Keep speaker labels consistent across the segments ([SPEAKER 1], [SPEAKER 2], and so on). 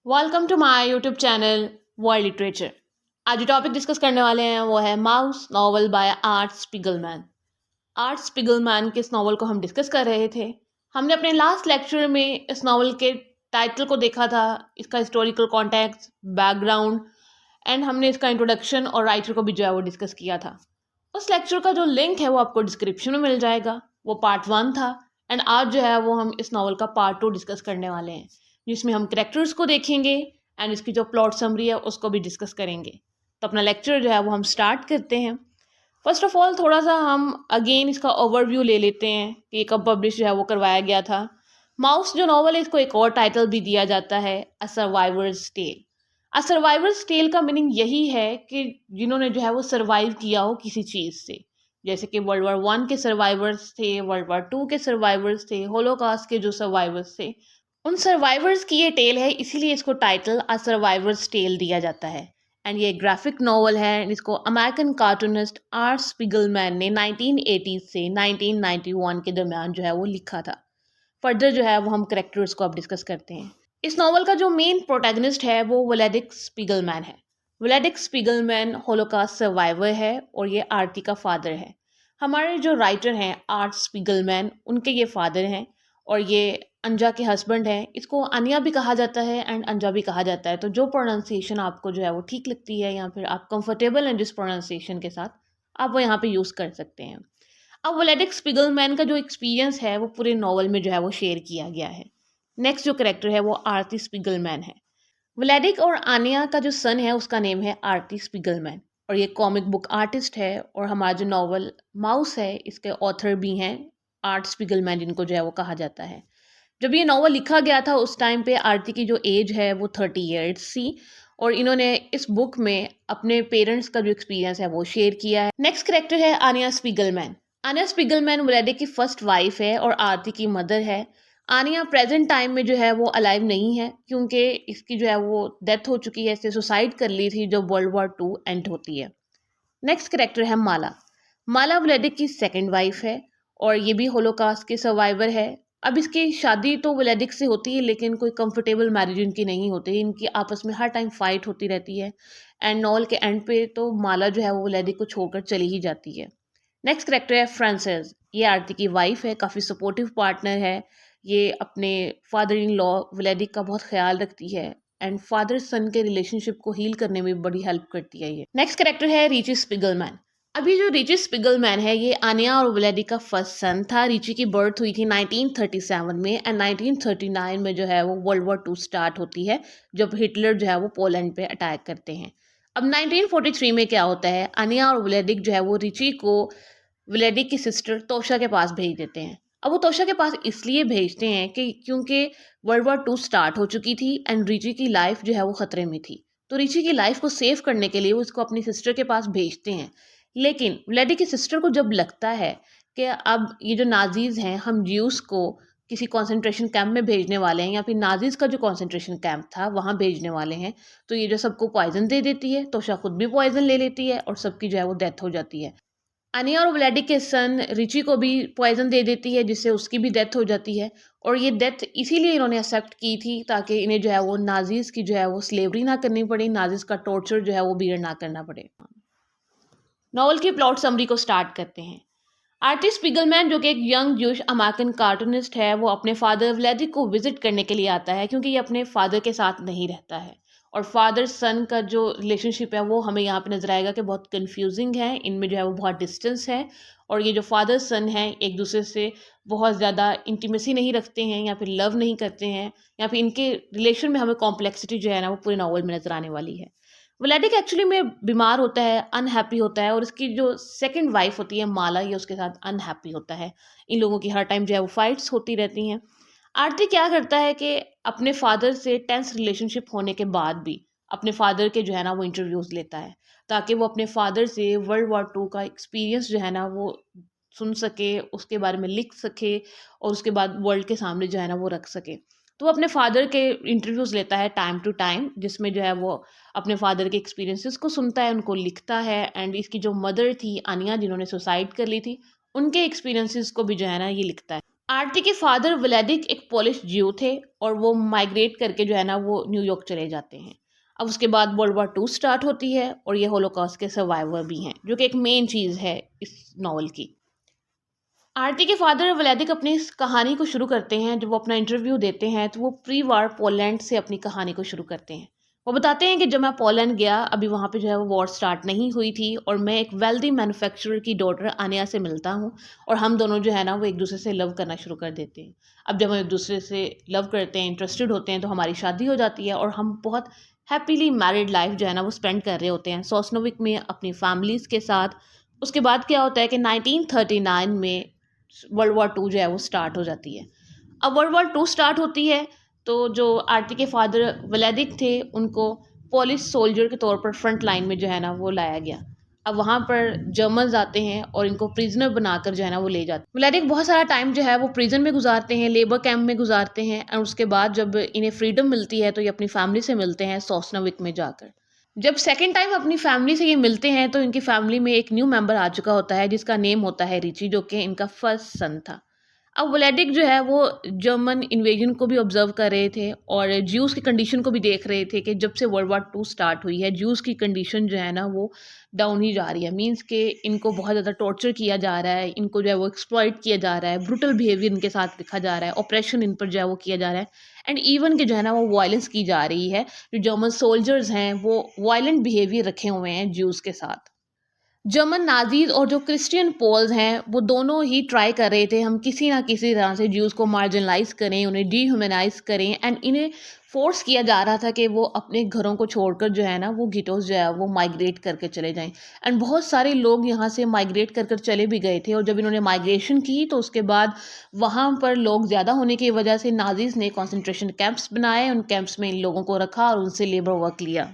[SPEAKER 1] Welcome to my YouTube channel world literature. आज जो topic discuss करने वाले हैं वो है Maus novel by Art Spiegelman. Art Spiegelman के इस नॉवल को हम डिस्कस कर रहे थे। हमने अपने लास्ट लेक्चर में इस नॉवल के टाइटल को देखा था, इसका हिस्टोरिकल कॉन्टेक्स्ट, बैकग्राउंड एंड हमने इसका इंट्रोडक्शन और राइटर को भी जो है वो डिस्कस किया था। उस लेक्चर का जो लिंक है वो आपको डिस्क्रिप्शन में मिल जाएगा। वो पार्ट 1 था एंड आज जो है वो हम इस नॉवल का पार्ट 2 डिस्कस करने वाले हैं, जिसमें हम कैरेक्टर्स को देखेंगे एंड इसकी जो प्लॉट समरी है उसको भी डिस्कस करेंगे। तो अपना लेक्चर जो है वो हम स्टार्ट करते हैं। फर्स्ट ऑफ ऑल थोड़ा सा हम अगेन इसका ओवरव्यू ले लेते हैं कि ये कब पब्लिश जो है वो करवाया गया था। माउस जो नॉवल है इसको एक और टाइटल भी दिया जाता है, अ सर्वाइवर्स टेल। अ सर्वाइवर्स टेल का मीनिंग यही है कि जिन्होंने जो है वो सर्वाइव किया हो किसी चीज़ से, जैसे कि वर्ल्ड वॉर 1 के सर्वाइवर्स थे, वर्ल्ड वॉर 2 के सर्वाइवर्स थे, होलोकास्ट के जो सर्वाइवर्स थे, उन सर्वाइवर्स की ये टेल है, इसीलिए इसको टाइटल अ सर्वाइवर्स टेल दिया जाता है। एंड ये ग्राफिक नॉवल है, इसको अमेरिकन कार्टूनिस्ट आर्ट स्पिगलमैन ने 1980 से 1991 के दरमियान जो है वो लिखा था। फर्दर जो है वो हम करेक्टर्स को अब डिस्कस करते हैं। इस नॉवल का जो मेन प्रोटैगनिस्ट है वो व्लादिक स्पिगलमैन है। व्लादिक स्पिगलमैन होलोकास्ट सर्वाइवर है और ये आरती का फादर है। हमारे जो राइटर हैं आर्ट स्पिगलमैन, उनके ये फादर हैं और ये अंजा के हस्बैंड हैं। इसको अनिया भी कहा जाता है एंड अंजा भी कहा जाता है, तो जो प्रोनाउंसिएशन आपको जो है वो ठीक लगती है या फिर आप कंफर्टेबल हैं जिस प्रोनाउंसिएशन के साथ, आप वो यहाँ पे यूज़ कर सकते हैं। अब व्लादिक स्पिगलमैन का जो एक्सपीरियंस है वो पूरे नॉवल में जो है वो शेयर किया गया है। नेक्स्ट जो करेक्टर है वो आरती स्पिगलमैन है। व्लादिक और आनिया का जो सन है उसका नेम है आरती स्पिगलमैन और ये कॉमिक बुक आर्टिस्ट है। और हमारा जो नॉवल माउस है इसके ऑथर भी हैं आर्ट स्पिगलमैन, जिनको जो है वो कहा जाता है। जब ये नॉवल लिखा गया था उस टाइम पे आरती की जो एज है वो 30 ईयर्स थी और इन्होंने इस बुक में अपने पेरेंट्स का जो एक्सपीरियंस है वो शेयर किया है। नेक्स्ट करेक्टर है आनिया स्पिगलमैन। आनिया स्पिगलमैन व्लादिक की फर्स्ट वाइफ है और आरती की मदर है। आनिया प्रेजेंट टाइम में जो है वो अलाइव नहीं है क्योंकि इसकी जो है वो डेथ हो चुकी है, इसने सुसाइड कर ली थी जब वर्ल्ड वॉर 2 एंड होती है। नेक्स्ट करेक्टर है माला। माला व्लादिक की सेकंड वाइफ है और ये भी होलोकास्ट के सर्वाइवर है। अब इसकी शादी तो व्लादिक से होती है लेकिन कोई कंफर्टेबल मैरिज इनकी नहीं होती, इनकी आपस में हर टाइम फाइट होती रहती है एंड नॉवल के एंड पे तो माला जो है वो व्लादिक को छोड़कर चली ही जाती है। नेक्स्ट करेक्टर है फ्रांसेस। ये आरती की वाइफ है, काफ़ी सपोर्टिव पार्टनर है। ये अपने फादर इन लॉ व्लादिक का बहुत ख्याल रखती है एंड फादर सन के रिलेशनशिप को हील करने में बड़ी हेल्प करती है ये। नेक्स्ट करेक्टर है रिची स्पिगलमैन। अभी जो रिची स्पिगलमैन है ये आनिया और व्लादिक का फर्स्ट सन था। रिची की बर्थ हुई थी 1937 में एंड 1939 में जो है वो वर्ल्ड वॉर 2 स्टार्ट होती है, जब हिटलर जो है वो पोलैंड पे अटैक करते हैं। अब 1943 में क्या होता है, आनिया और व्लादिक जो है वो रिची को व्लादिक की सिस्टर तोशा के पास भेज देते हैं। अब वो तोशा के पास इसलिए भेजते हैं कि क्योंकि वर्ल्ड वॉर 2 स्टार्ट हो चुकी थी एंड रिची की लाइफ जो है वो ख़तरे में थी। तो रिची की लाइफ को सेव करने के लिए वो इसको अपनी सिस्टर के पास भेजते हैं। लेकिन व्लादिक की सिस्टर को जब लगता है कि अब ये जो नाजीज़ हैं हम ज्यूस को किसी कॉन्सेंट्रेशन कैंप में भेजने वाले हैं या फिर नाजीज़ का जो कॉन्सेंट्रेशन कैंप था वहाँ भेजने वाले हैं, तो ये जो सबको पॉइजन दे देती है। तोशा खुद भी पॉइजन ले लेती है और सबकी जो है वो डेथ हो जाती है। अनिया और व्लादिक के सन रिची को भी पॉइजन दे देती है जिससे उसकी भी डेथ हो जाती है। और ये डेथ इसीलिए इन्होंने एक्सेप्ट की थी ताकि इन्हें जो है वो नाजीज़ की जो है वो स्लेवरी ना करनी पड़े, नाजीज़ का टॉर्चर जो है वो बियर ना करना पड़े। नॉवल की प्लॉट समरी को स्टार्ट करते हैं। आर्टिस्ट स्पिगलमैन जो कि एक यंग जूश अमेरिकन कार्टूनिस्ट है, वो अपने फादर व्लादिक को विजिट करने के लिए आता है क्योंकि ये अपने फादर के साथ नहीं रहता है। और फादर सन का जो रिलेशनशिप है वो हमें यहाँ पे नजर आएगा कि बहुत कंफ्यूजिंग है, इनमें जो है वो बहुत डिस्टेंस है और ये जो फादर सन हैं एक दूसरे से बहुत ज़्यादा इंटीमेसी नहीं रखते हैं या फिर लव नहीं करते हैं या फिर इनके रिलेशन में हमें कॉम्प्लेक्सिटी जो है ना वो पूरे नॉवल में नजर आने वाली है। व्लादिक एक्चुअली में बीमार होता है, अनहैप्पी होता है और उसकी जो सेकंड वाइफ होती है माला, ये उसके साथ अनहैप्पी होता है। इन लोगों की हर टाइम जो है वो फाइट्स होती रहती हैं। आरती क्या करता है कि अपने फादर से टेंस रिलेशनशिप होने के बाद भी अपने फादर के जो है ना वो इंटरव्यूज़ लेता है ताकि वो अपने फादर से वर्ल्ड वॉर 2 का एक्सपीरियंस जो है ना वो सुन सके, उसके बारे में लिख सके और उसके बाद वर्ल्ड के सामने जो है ना वो रख सके। तो वो अपने फादर के इंटरव्यूज़ लेता है टाइम टू टाइम, जिसमें जो है वो अपने फादर के एक्सपीरियंसेस को सुनता है, उनको लिखता है एंड इसकी जो मदर थी आनिया जिन्होंने सुसाइड कर ली थी, उनके एक्सपीरियंसेस को भी जो है ना ये लिखता है। आरती के फादर व्लादिक एक पोलिश ज्यू थे और वो माइग्रेट करके जो है ना वो न्यूयॉर्क चले जाते हैं। अब उसके बाद वर्ल्ड वॉर टू स्टार्ट होती है और ये होलोकॉस्ट के सर्वाइवर भी हैं, जो कि एक मेन चीज़ है इस नॉवल की। आरती के फादर व्लादिक अपनी इस कहानी को शुरू करते हैं। जब वो अपना इंटरव्यू देते हैं तो वो प्री वार पोलैंड से अपनी कहानी को शुरू करते हैं। वो बताते हैं कि जब मैं पोलैंड गया, अभी वहाँ पे जो है वो वॉर स्टार्ट नहीं हुई थी और मैं एक वेल्दी मैन्युफैक्चरर की डॉटर अनया से मिलता हूँ और हम दोनों जो है ना वो एक दूसरे से लव करना शुरू कर देते हैं। अब जब हम एक दूसरे से लव करते हैं, इंटरेस्टेड होते हैं, तो हमारी शादी हो जाती है और हम बहुत हैप्पीली मैरिड लाइफ जो है ना वो स्पेंड कर रहे होते हैं सोसनोविक में अपनी फैमिलीज़ के साथ। उसके बाद क्या होता है कि 1939 में वर्ल्ड वॉर टू जो है वो स्टार्ट हो जाती है। अब वर्ल्ड वॉर टू स्टार्ट होती है तो जो आरती के फादर व्लादिक थे उनको पोलिश सोल्जर के तौर पर फ्रंट लाइन में जो है ना वो लाया गया। अब वहाँ पर जर्मन्स आते हैं और इनको प्रिजनर बनाकर जो है ना वो ले जाते हैं। व्लादिक बहुत सारा टाइम जो है वो प्रिजन में गुजारते हैं, लेबर कैंप में गुजारते हैं और उसके बाद जब इन्हें फ्रीडम मिलती है तो ये अपनी फैमिली से मिलते हैं सोसनोविक में जाकर। जब सेकंड टाइम अपनी फैमिली से ये मिलते हैं तो इनकी फैमिली में एक न्यू मेंबर आ चुका होता है जिसका नेम होता है रिची, जो कि इनका फर्स्ट सन था। अब व्लादिक जो है वो जर्मन इन्वेजन को भी ऑब्जर्व कर रहे थे और ज्यूज़ की कंडीशन को भी देख रहे थे कि जब से वर्ल्ड वॉर टू स्टार्ट हुई है ज्यूज़ की कंडीशन जो है ना वो डाउन ही जा रही है। मींस कि इनको बहुत ज़्यादा टॉर्चर किया जा रहा है, इनको जो है वो एक्सप्लॉइट किया जा रहा है, ब्रूटल बिहेवियर इनके साथ दिखा जा रहा है, ऑपरेशन इन पर जो है वो किया जा रहा है एंड इवन कि जो है ना वो वायलेंस की जा रही है। जो जर्मन सोल्जर्स हैं वो वायलेंट बिहेवियर रखे हुए हैं ज्यूज़ के साथ। जर्मन नाज़ीज़ और जो क्रिश्चियन पोल्स हैं वो दोनों ही ट्राई कर रहे थे हम किसी ना किसी तरह से ज्यूज़ को मार्जिनलाइज़ करें, उन्हें डीह्यूमनाइज़ करें एंड इन्हें फ़ोर्स किया जा रहा था कि वो अपने घरों को छोड़कर जो है ना वो गिटोस जो है वो माइग्रेट करके चले जाएं। एंड बहुत सारे लोग यहाँ से माइग्रेट कर चले भी गए थे और जब इन्होंने माइग्रेशन की तो उसके बाद वहाँ पर लोग ज़्यादा होने की वजह से नाज़ीज़ ने कॉन्सेंट्रेशन कैंप्स बनाए, उन कैंप्स में इन लोगों को रखा और उनसे लेबर वर्क लिया।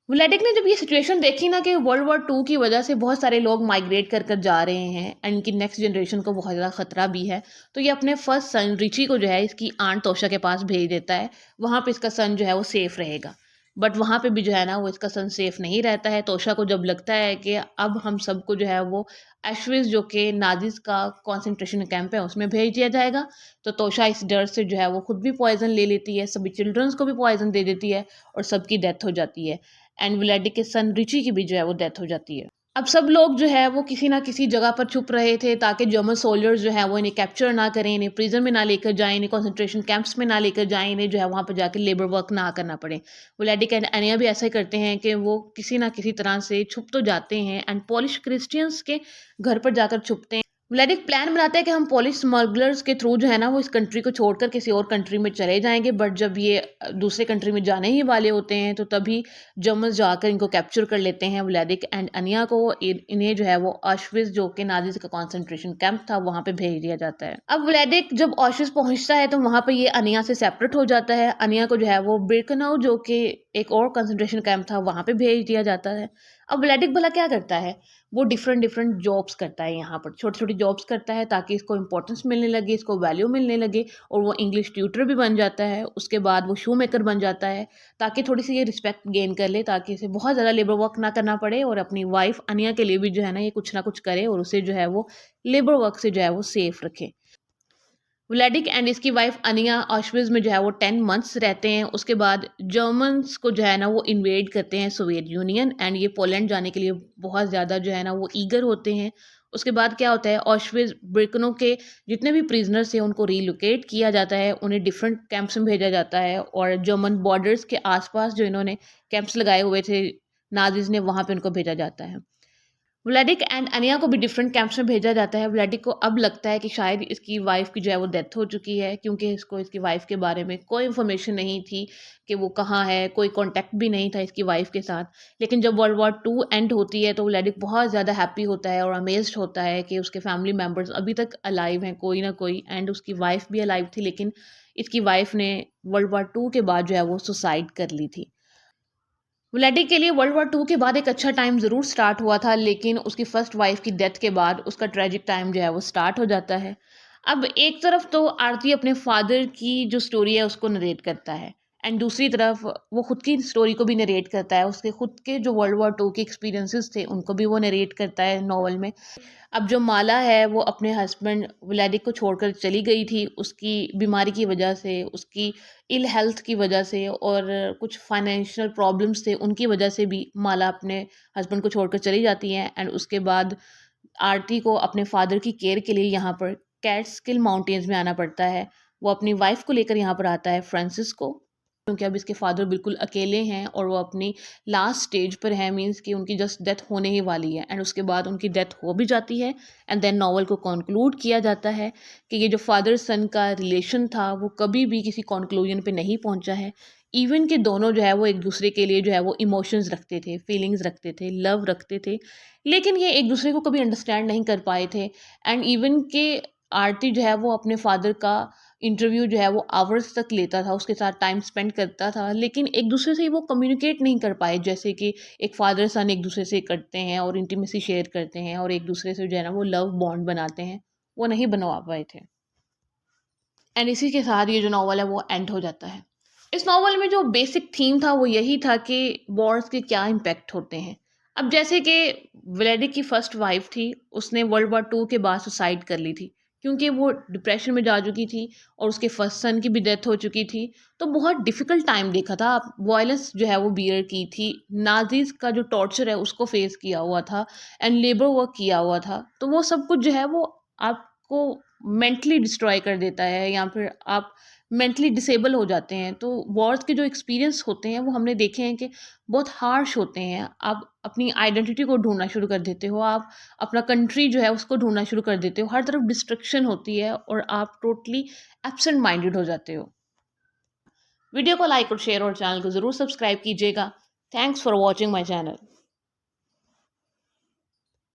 [SPEAKER 1] व्लादिक ने जब ये सिचुएशन देखी ना कि वर्ल्ड वॉर टू की वजह से बहुत सारे लोग माइग्रेट कर जा रहे हैं एंड इनकी नेक्स्ट जनरेशन को बहुत ज़्यादा खतरा भी है, तो ये अपने फर्स्ट सन रिची को जो है इसकी आंट तोशा के पास भेज देता है। वहाँ पे इसका सन जो है वो सेफ रहेगा। बट वहाँ पे भी जो है ना वो इसका सन सेफ नहीं रहता है। तोशा को जब लगता है कि अब हम सबको जो है वो एश्विज, जो कि नाजिस का कॉन्सेंट्रेशन कैंप है, उसमें भेज दिया जाएगा, तो तोशा इस डर से जो है वो खुद भी पॉइजन ले लेती है, सभी चिल्ड्रंस को भी पॉइजन दे देती है और सबकी डेथ हो जाती है। एंड व्लादिक के सन रिची की भी जो है वो डेथ हो जाती है। अब सब लोग जो है वो किसी ना किसी जगह पर छुप रहे थे ताकि जर्मन सोल्जर्स जो है वो इन्हें कैप्चर ना करें, इन्हें प्रिजन में ना लेकर जाएं, इन्हें कॉन्सेंट्रेशन कैंप्स में ना लेकर जाएं, इन्हें जो है वहाँ पर जाकर लेबर वर्क ना करना पड़े। व्लादिक एंड एनिया भी ऐसा ही करते हैं कि वो किसी ना किसी तरह से छुप तो जाते हैं एंड पोलिश क्रिश्चियंस के घर पर जाकर छुपते हैं। व्लादिक प्लान बनाता है कि हम पोलिश स्मगलर्स के थ्रू जो है ना वो इस कंट्री को छोड़कर किसी और कंट्री में चले जाएंगे, बट जब ये दूसरे कंट्री में जाने ही वाले होते हैं तो तभी जर्मन्स जाकर इनको कैप्चर कर लेते हैं, व्लादिक एंड अनिया को। इन्हें जो है वो ऑश्विट्ज़, जो कि नाज़ीज़ का कॉन्सेंट्रेशन कैंप था, वहाँ पे भेज दिया जाता है। अब व्लादिक जब ऑश्विट्ज़ पहुँचता है तो वहाँ पर ये अनिया से सेपरेट हो जाता है। अनिया को जो है वो बिर्केनाउ, जो कि एक और कंसंट्रेशन कैंप था, वहाँ पे भेज दिया जाता है। अब व्लादिक भला क्या करता है, वो डिफरेंट डिफरेंट जॉब्स करता है, यहाँ पर छोटी छोटी जॉब्स करता है ताकि इसको इंपॉर्टेंस मिलने लगे, इसको वैल्यू मिलने लगे और वो इंग्लिश ट्यूटर भी बन जाता है। उसके बाद वो शू मेकर बन जाता है ताकि थोड़ी सी ये रिस्पेक्ट गेन कर ले, ताकि इसे बहुत ज़्यादा लेबर वर्क ना करना पड़े और अपनी वाइफ अनिया के लिए भी जो है ना कुछ करे और उसे जो है वो लेबर वर्क से जो है वो सेफ रखे। व्लादिक एंड इसकी वाइफ अनिया ऑश्विट्ज़ में जो है वो 10 मंथ्स रहते हैं। उसके बाद जर्मन्स को जो है ना वो इन्वेड करते हैं सोवियत यूनियन एंड ये पोलैंड जाने के लिए बहुत ज़्यादा जो है ना वो ईगर होते हैं। उसके बाद क्या होता है, ऑश्विट्ज़ बिर्केनौ के जितने भी प्रिजनर्स थे उनको रीलोकेट किया जाता है, उन्हें डिफरेंट कैंप्स में भेजा जाता है और जर्मन बॉर्डर्स के आसपास जो इन्होंने कैंप्स लगाए हुए थे नाजिज़ ने, वहाँ पे उनको भेजा जाता है। व्लादिक एंड अनिया को भी डिफरेंट कैंप्स में भेजा जाता है। व्लादिक को अब लगता है कि शायद इसकी वाइफ की जो है वो डेथ हो चुकी है, क्योंकि इसको इसकी वाइफ के बारे में कोई इन्फॉर्मेशन नहीं थी कि वो कहाँ है, कोई कांटेक्ट भी नहीं था इसकी वाइफ के साथ। लेकिन जब वर्ल्ड वॉर टू एंड होती है तो व्लादिक बहुत ज़्यादा हैप्पी होता है और अमेज्ड होता है कि उसके फैमिली मेम्बर्स अभी तक अलाइव हैं, कोई ना कोई, एंड उसकी वाइफ भी अलाइव थी, लेकिन इसकी वाइफ ने वर्ल्ड वॉर टू के बाद जो है वो सुसाइड कर ली थी। व्लादिक के लिए वर्ल्ड वॉर टू के बाद एक अच्छा टाइम ज़रूर स्टार्ट हुआ था, लेकिन उसकी फर्स्ट वाइफ की डेथ के बाद उसका ट्रेजिक टाइम जो है वो स्टार्ट हो जाता है। अब एक तरफ तो आरती अपने फादर की जो स्टोरी है उसको नरेट करता है एंड दूसरी तरफ वो खुद की स्टोरी को भी नरेट करता है, उसके खुद के जो वर्ल्ड वॉर टू के एक्सपीरियंसेस थे उनको भी वो नरेट करता है नॉवल में। अब जो माला है वो अपने हस्बैंड व्लादिक को छोड़कर चली गई थी, उसकी बीमारी की वजह से, उसकी इल हेल्थ की वजह से और कुछ फाइनेंशियल प्रॉब्लम्स थे उनकी वजह से भी माला अपने हस्बैंड को छोड़कर चली जाती है। एंड उसके बाद आरती को अपने फादर की केयर के लिए यहाँ पर कैटस्किल माउंटेन्स में आना पड़ता है। वो अपनी वाइफ को लेकर यहाँ पर आता है, फ्रांसिस को, क्योंकि अब इसके फादर बिल्कुल अकेले हैं और वो अपनी लास्ट स्टेज पर है, मींस कि उनकी जस्ट डेथ होने ही वाली है। एंड उसके बाद उनकी डेथ हो भी जाती है। एंड देन नॉवल को कंक्लूड किया जाता है कि ये जो फादर सन का रिलेशन था वो कभी भी किसी कंक्लूजन पे नहीं पहुंचा है। इवन कि दोनों जो है वो एक दूसरे के लिए जो है वो इमोशंस रखते थे, फीलिंग्स रखते थे, लव रखते थे, लेकिन ये एक दूसरे को कभी अंडरस्टैंड नहीं कर पाए थे। एंड इवन के आरती जो है वो अपने फादर का इंटरव्यू जो है वो आवर्स तक लेता था, उसके साथ टाइम स्पेंड करता था, लेकिन एक दूसरे से वो कम्युनिकेट नहीं कर पाए जैसे कि एक फादर सन एक दूसरे से करते हैं और इंटीमेसी शेयर करते हैं और एक दूसरे से जो है ना वो लव बॉन्ड बनाते हैं, वो नहीं बनवा पाए थे। एंड इसी के साथ ये जो नावल है वो एंड हो जाता है। इस नावल में जो बेसिक थीम था वो यही था कि वॉर्स के क्या इम्पैक्ट होते हैं। अब जैसे कि व्लादिक की फर्स्ट वाइफ थी, उसने वर्ल्ड वॉर टू के बाद सुसाइड कर ली थी क्योंकि वो डिप्रेशन में जा चुकी थी और उसके फर्स्ट सन की भी डेथ हो चुकी थी। तो बहुत डिफ़िकल्ट टाइम देखा था, वायलेंस जो है वो बियर की थी, नाजीज़ का जो टॉर्चर है उसको फेस किया हुआ था एंड लेबर वर्क किया हुआ था। तो वो सब कुछ जो है वो आपको मेंटली डिस्ट्रॉय कर देता है या फिर आप मेंटली डिसेबल हो जाते हैं। तो वॉर्स के जो एक्सपीरियंस होते हैं वो हमने देखे हैं कि बहुत हार्श होते हैं। आप अपनी आइडेंटिटी को ढूंढना शुरू कर देते हो, आप अपना कंट्री जो है उसको ढूंढना शुरू कर देते हो, हर तरफ डिस्ट्रक्शन होती है और आप टोटली एब्सेंट माइंडेड हो जाते हो। वीडियो को लाइक और शेयर और चैनल को ज़रूर सब्सक्राइब कीजिएगा। Thanks for watching my channel.